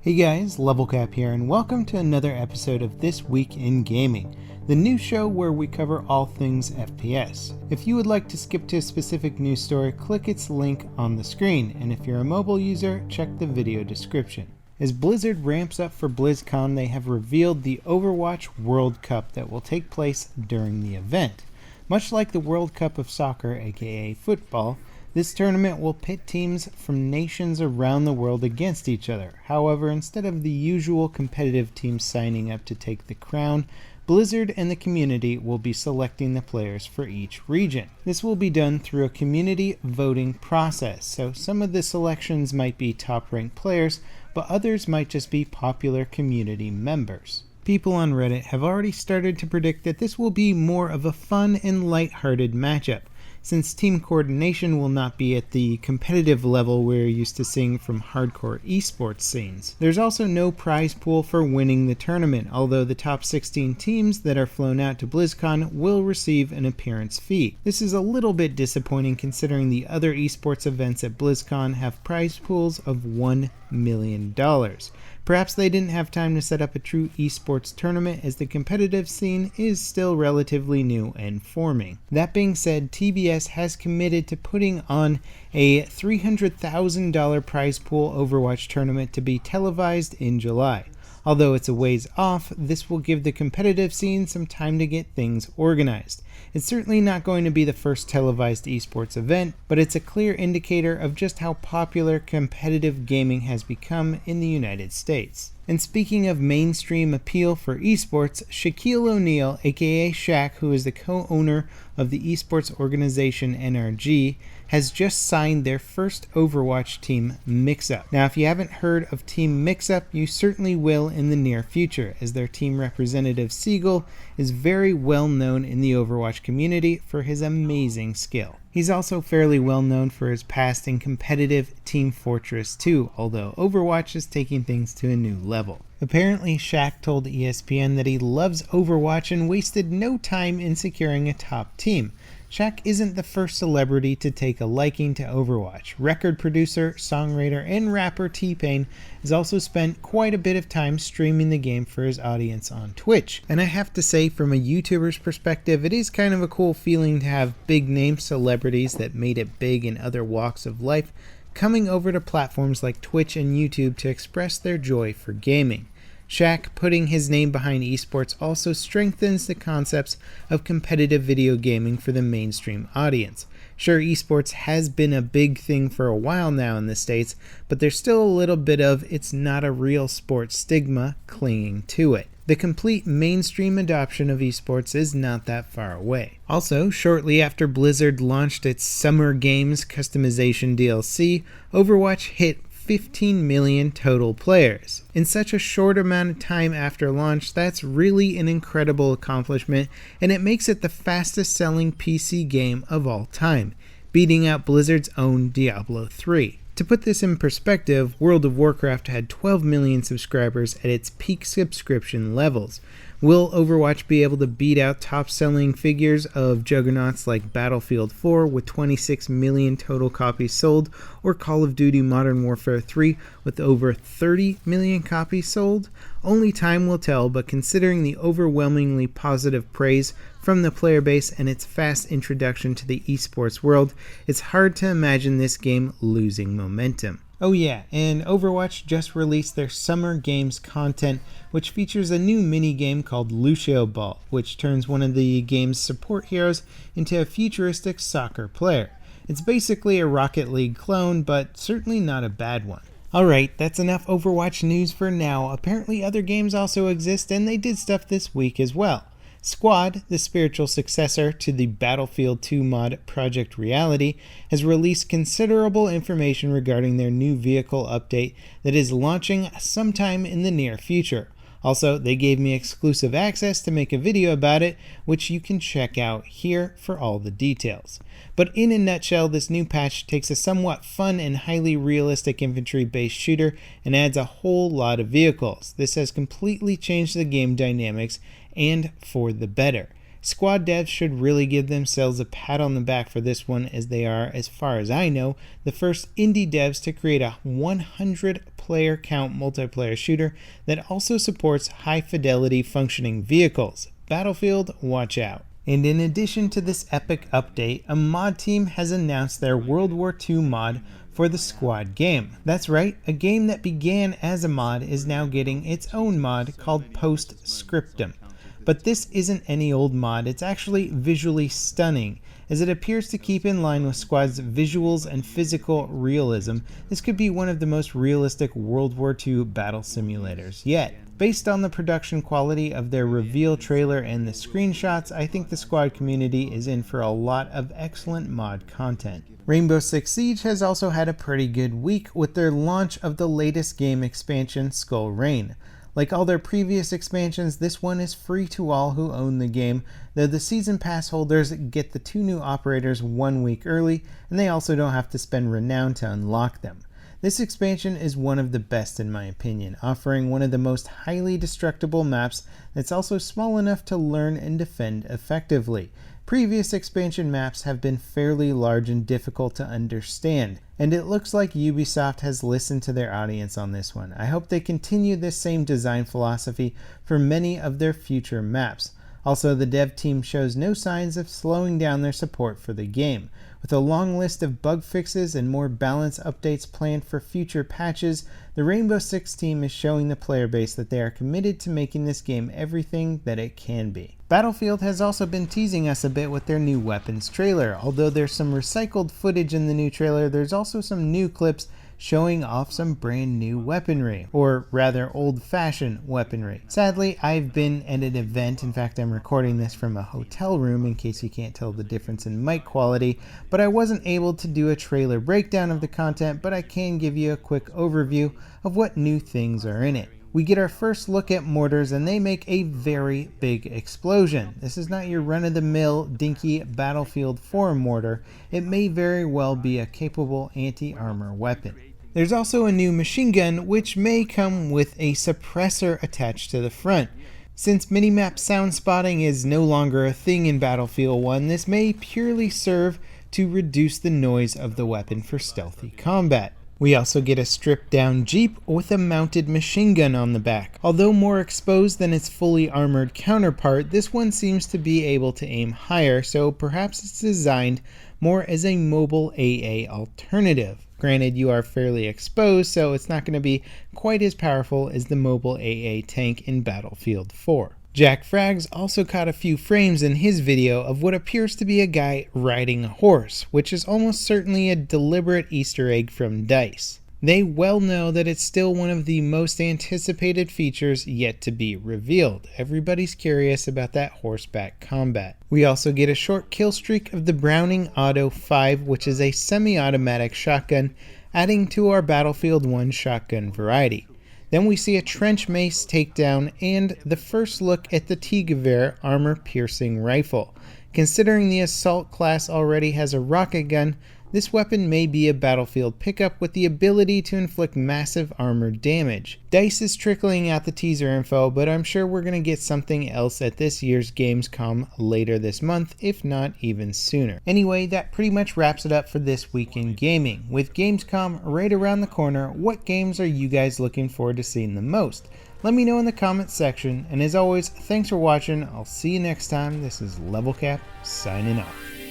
Hey guys, LevelCap here, and welcome to another episode of This Week in Gaming, the new show where we cover all things FPS. If you would like to skip to a specific news story, click its link on the screen, and if you're a mobile user, check the video description. As Blizzard ramps up for BlizzCon, they have revealed the Overwatch World Cup that will take place during the event. Much like the World Cup of Soccer, aka football, this tournament will pit teams from nations around the world against each other. However, instead of the usual competitive teams signing up to take the crown, Blizzard and the community will be selecting the players for each region. This will be done through a community voting process, so some of the selections might be top-ranked players, but others might just be popular community members. People on Reddit have already started to predict that this will be more of a fun and light-hearted matchup, since team coordination will not be at the competitive level we're used to seeing from hardcore esports scenes. There's also no prize pool for winning the tournament, although the top 16 teams that are flown out to BlizzCon will receive an appearance fee. This is a little bit disappointing considering the other esports events at BlizzCon have prize pools of $1 million. Perhaps they didn't have time to set up a true esports tournament as the competitive scene is still relatively new and forming. That being said, TBS has committed to putting on a $300,000 prize pool Overwatch tournament to be televised in July. Although it's a ways off, this will give the competitive scene some time to get things organized. It's certainly not going to be the first televised esports event, but it's a clear indicator of just how popular competitive gaming has become in the United States. And speaking of mainstream appeal for esports, Shaquille O'Neal, aka Shaq, who is the co-owner of the esports organization NRG, has just signed their first Overwatch team mix-up. Now, if you haven't heard of Team Mix-Up, you certainly will in the near future, as their team representative Siegel is very well known in the Overwatch community for his amazing skill. He's also fairly well known for his past in competitive Team Fortress 2, although Overwatch is taking things to a new level. Apparently, Shaq told ESPN that he loves Overwatch and wasted no time in securing a top team. Shaq isn't the first celebrity to take a liking to Overwatch. Record producer, songwriter, and rapper T-Pain has also spent quite a bit of time streaming the game for his audience on Twitch. And I have to say, from a YouTuber's perspective, it is kind of a cool feeling to have big-name celebrities that made it big in other walks of life coming over to platforms like Twitch and YouTube to express their joy for gaming. Shaq putting his name behind esports also strengthens the concepts of competitive video gaming for the mainstream audience. Sure, esports has been a big thing for a while now in the States, but there's still a little bit of it's not a real sport stigma clinging to it. The complete mainstream adoption of esports is not that far away. Also, shortly after Blizzard launched its Summer Games customization DLC, Overwatch hit 15 million total players. In such a short amount of time after launch, that's really an incredible accomplishment, and it makes it the fastest selling PC game of all time, beating out Blizzard's own Diablo 3. To put this in perspective, World of Warcraft had 12 million subscribers at its peak subscription levels. Will Overwatch be able to beat out top-selling figures of juggernauts like Battlefield 4 with 26 million total copies sold, or Call of Duty Modern Warfare 3 with over 30 million copies sold? Only time will tell, but considering the overwhelmingly positive praise from the player base and its fast introduction to the esports world, it's hard to imagine this game losing momentum. Oh yeah, and Overwatch just released their Summer Games content, which features a new mini-game called Lucio Ball, which turns one of the game's support heroes into a futuristic soccer player. It's basically a Rocket League clone, but certainly not a bad one. Alright, that's enough Overwatch news for now. Apparently other games also exist, and they did stuff this week as well. Squad, the spiritual successor to the Battlefield 2 mod Project Reality, has released considerable information regarding their new vehicle update that is launching sometime in the near future. Also, they gave me exclusive access to make a video about it, which you can check out here for all the details. But in a nutshell, this new patch takes a somewhat fun and highly realistic infantry-based shooter and adds a whole lot of vehicles. This has completely changed the game dynamics and for the better. Squad devs should really give themselves a pat on the back for this one, as they are, as far as I know, the first indie devs to create a 100 player count multiplayer shooter that also supports high fidelity functioning vehicles. Battlefield, watch out. And in addition to this epic update, a mod team has announced their World War II mod for the Squad game. That's right, a game that began as a mod is now getting its own mod called Postscriptum. But this isn't any old mod, it's actually visually stunning. As it appears to keep in line with Squad's visuals and physical realism, this could be one of the most realistic World War II battle simulators yet. Based on the production quality of their reveal trailer and the screenshots, I think the Squad community is in for a lot of excellent mod content. Rainbow Six Siege has also had a pretty good week with their launch of the latest game expansion, Skull Rain. Like all their previous expansions, this one is free to all who own the game, though the season pass holders get the 2 new operators 1 week early, and they also don't have to spend renown to unlock them. This expansion is one of the best in my opinion, offering one of the most highly destructible maps that's also small enough to learn and defend effectively. Previous expansion maps have been fairly large and difficult to understand, and it looks like Ubisoft has listened to their audience on this one. I hope they continue this same design philosophy for many of their future maps. Also, the dev team shows no signs of slowing down their support for the game. With a long list of bug fixes and more balance updates planned for future patches, the Rainbow Six team is showing the player base that they are committed to making this game everything that it can be. Battlefield has also been teasing us a bit with their new weapons trailer. Although there's some recycled footage in the new trailer, there's also some new clips showing off some brand new weaponry, or rather old-fashioned weaponry. Sadly, I've been at an event, in fact I'm recording this from a hotel room in case you can't tell the difference in mic quality, but I wasn't able to do a trailer breakdown of the content, but I can give you a quick overview of what new things are in it. We get our first look at mortars and they make a very big explosion. This is not your run-of-the-mill dinky Battlefield 4 mortar. It may very well be a capable anti-armor weapon. There's also a new machine gun which may come with a suppressor attached to the front. Since minimap sound spotting is no longer a thing in Battlefield 1, this may purely serve to reduce the noise of the weapon for stealthy combat. We also get a stripped down Jeep with a mounted machine gun on the back. Although more exposed than its fully armored counterpart, this one seems to be able to aim higher, so perhaps it's designed more as a mobile AA alternative. Granted, you are fairly exposed, so it's not going to be quite as powerful as the mobile AA tank in Battlefield 4. Jack Frags also caught a few frames in his video of what appears to be a guy riding a horse, which is almost certainly a deliberate Easter egg from DICE. They well know that it's still one of the most anticipated features yet to be revealed. Everybody's curious about that horseback combat. We also get a short kill streak of the Browning Auto 5, which is a semi-automatic shotgun, adding to our Battlefield 1 shotgun variety. Then we see a trench mace takedown and the first look at the T-Gewehr armor-piercing rifle. Considering the assault class already has a rocket gun, this weapon may be a Battlefield pickup with the ability to inflict massive armor damage. DICE is trickling out the teaser info, but I'm sure we're going to get something else at this year's Gamescom later this month, if not even sooner. Anyway, that pretty much wraps it up for this week in gaming. With Gamescom right around the corner, what games are you guys looking forward to seeing the most? Let me know in the comments section, and as always, thanks for watching. I'll see you next time. This is LevelCap signing off.